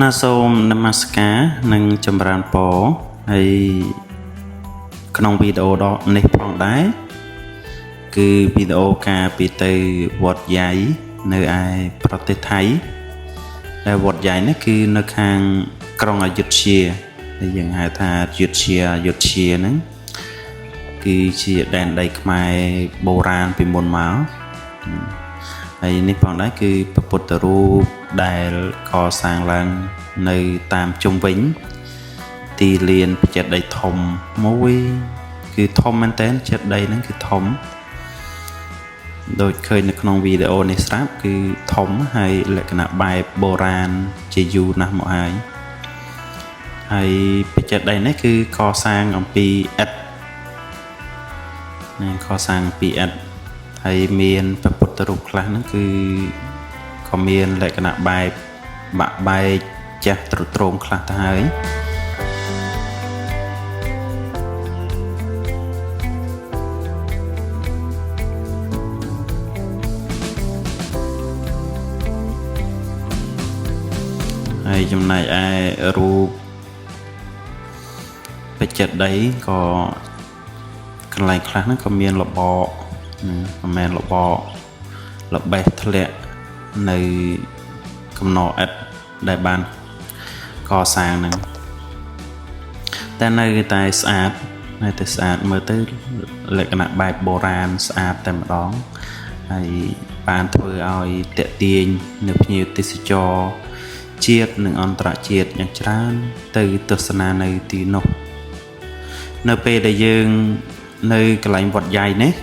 ណាសូមនមស្ការនិងចម្រើនពរហើយក្នុងវីដេអូដនេះផងដែរគឺវីដេអូការពីទៅវត្តយ៉ៃនៅឯប្រទេសថៃដែលវត្តយ៉ៃនេះគឺនៅខាងក្រុងអយុធ្យាដែលយើងហៅថាអយុធ្យាហ្នឹងគឺជាដែនដីខ្មែរបុរាណពីមុនមកហើយនេះផងដែរគឺព្រះពុទ្ធរូបដែលកសាងឡើងនៅតាមជុំវិញទីលានបច្ចេកដីធំមួយគឺធំមែនតើចិត្តដីហ្នឹងគឺធំដូចឃើញនៅក្នុងវីដេអូនេះស្រាប់គឺធំហើយលក្ខណៈបែបបុរាណជាយូរណាស់មកហើយបច្ចេកដីនេះគឺកសាងអំពីឥដ្ឋកសាងពីឥដ្ឋហើយមានព្រះពុទ្ធរូបខ្លះហ្នឹងគឺក៏មានលក្ខណៈបែបបាក់បែកចាស់ទ្រុឌទ្រោមខ្លះទៅហើយចំណែកឯរូបបច្ចេកដីក៏កន្លែងខ្លះហ្នឹងក៏មានលបកមិនមែនលបកលបេះធ្លាក់នៅកំណត់ឥដ្ឋដែលបានកសាងហ្នឹងតែនៅតែស្អាតមើលទៅលក្ខណៈបែបបុរាណស្អាតតែម្ដងហើយបានធ្វើឲ្យតាក់ទាញនៅភ្ញៀវទេសចរជាតិនិងអន្តរជាតិយ៉ាងច្រើនទៅទស្សនានៅទីនោះនៅពេលដែលយើងនៅកន្លែងវត្តយ៉ៃនេះ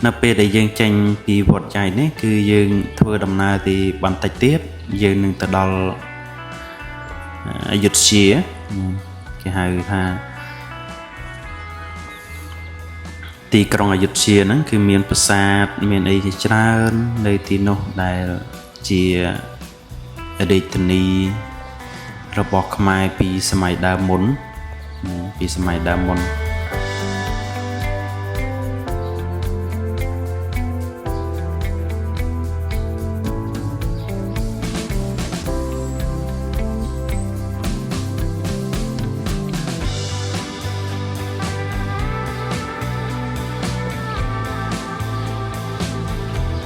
នៅពេលដែលយើងចេញពីវត្តយ៉ៃនេះគឺយើងធ្វើដំណើរទីបន្តិចទៀតយើងនឹងទៅដល់អយុធ្យាគេហៅថាទីក្រុងអយុធ្យាហ្នឹងគឺមានប្រាសាទមានអីជាច្រើននៅទីនោះដែលជារាជធានីរបស់ខ្មែរពីសម័យដើមមុន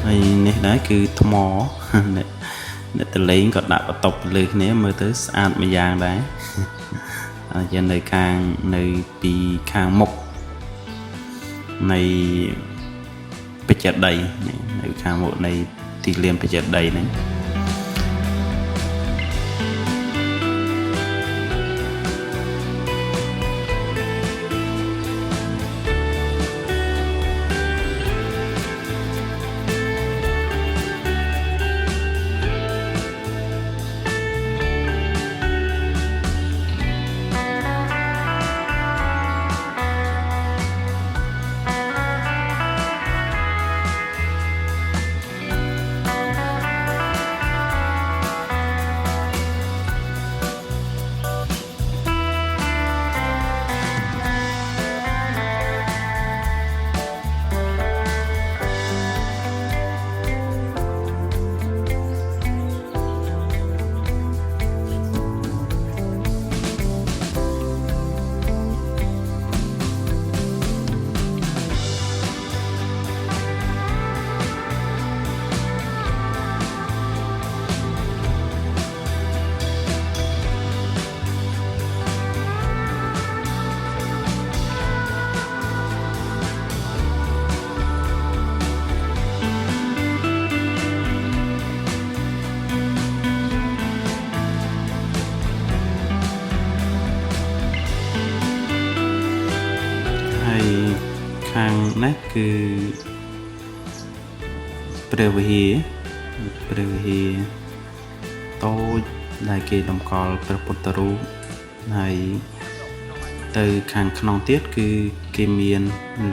ហើយនេះដែរគឺថ្មអ្នកតលេងក៏ដាក់បន្ទប់លើគ្នាមើលទៅស្អាតមួយយ៉ាងដែរហើយនៅពីខាងមុខនៃបច្ចេកដីនៅខាងមុខនៃទីលានបច្ចេកដីហ្នឹងខាងនេះគឺព្រះវិហារតូចដែលគេតម្កល់ព្រះពុទ្ធរូបហើយទៅខាងក្នុងទៀតគឺគេមាន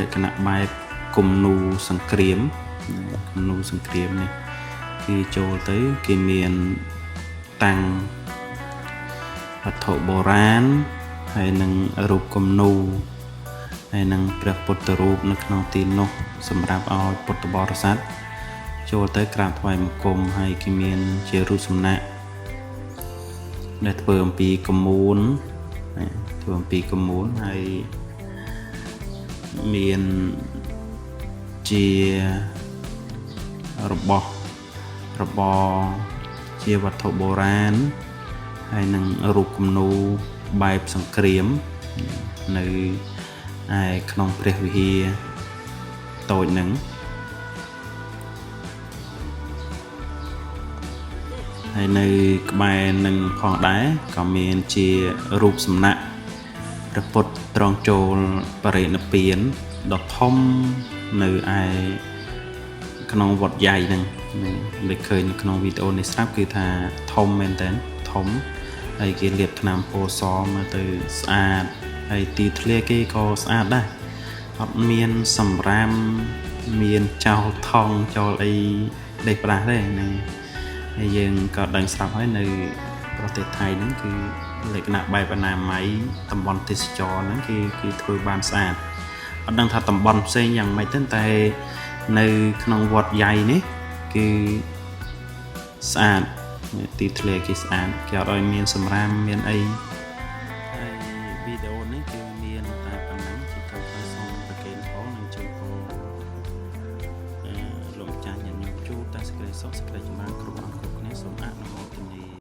លក្ខណៈបែបគំនូរសង្គ្រាមនេះគឺចូលទៅគេមានតាំងវត្ថុបុរាណហើយនឹងរូបគំនូរហើយនឹងព្រះពុទ្ធរូបនៅក្នុងទីនោះសម្រាប់ឲ្យពុទ្ធបរិស័ទចូលទៅក្រាបថ្វាយបង្គំហើយគេមានជារូបសំណាក đểធ្វើអំពីកមូនធ្វើអំពីកមូនហើយមានជារបស់ជាវត្ថុបុរាណហើយនឹងរូបគំនូរបែបសង្គ្រាមនៅឯក្នុងព្រះវិហារតូចហ្នឹងហើយនៅក្បែរនឹងផងដែរក៏មានជារូបសំណាក់ព្រះពុទ្ធត្រង់ចូលបរិនិព្វានដ៏ធំនៅឯក្នុងវត្តใหญ่ហ្នឹងដែលឃើញនៅក្នុងវីដេអូនេះស្រាប់គឺថាធំមែនតើធំហើយគេលាបថ្នាំពណ៌សមើលទៅស្អាតហើយទីធ្លាគេក៏ស្អាតដែរអត់មានសម្រាមមានចោលថង់ចោលអីដេកផ្ដាស់ទេហ្នឹងហើយយើងក៏ដឹងស្រាប់ហើយនៅប្រទេសថៃហ្នឹងគឺលក្ខណៈបែបអនាម័យតំបន់ទេសចរហ្នឹងគេធ្វើបានស្អាតអត់ដឹងថាតំបន់ផ្សេងយ៉ាងម៉េចទេតែនៅក្នុងវត្តใหญ่នេះគឺស្អាតទីធ្លាគេស្អាតគេអត់ឲ្យមានសម្រាមមានអីហើយវីដេអូនេះគឺមានតែប៉ុណ្ណឹងជាត្រឹមតែសូមប្រកេនផងនឹងជួយផងលោកម្ចាស់ញាតិញោមជួបតែសេចក្តីសុខ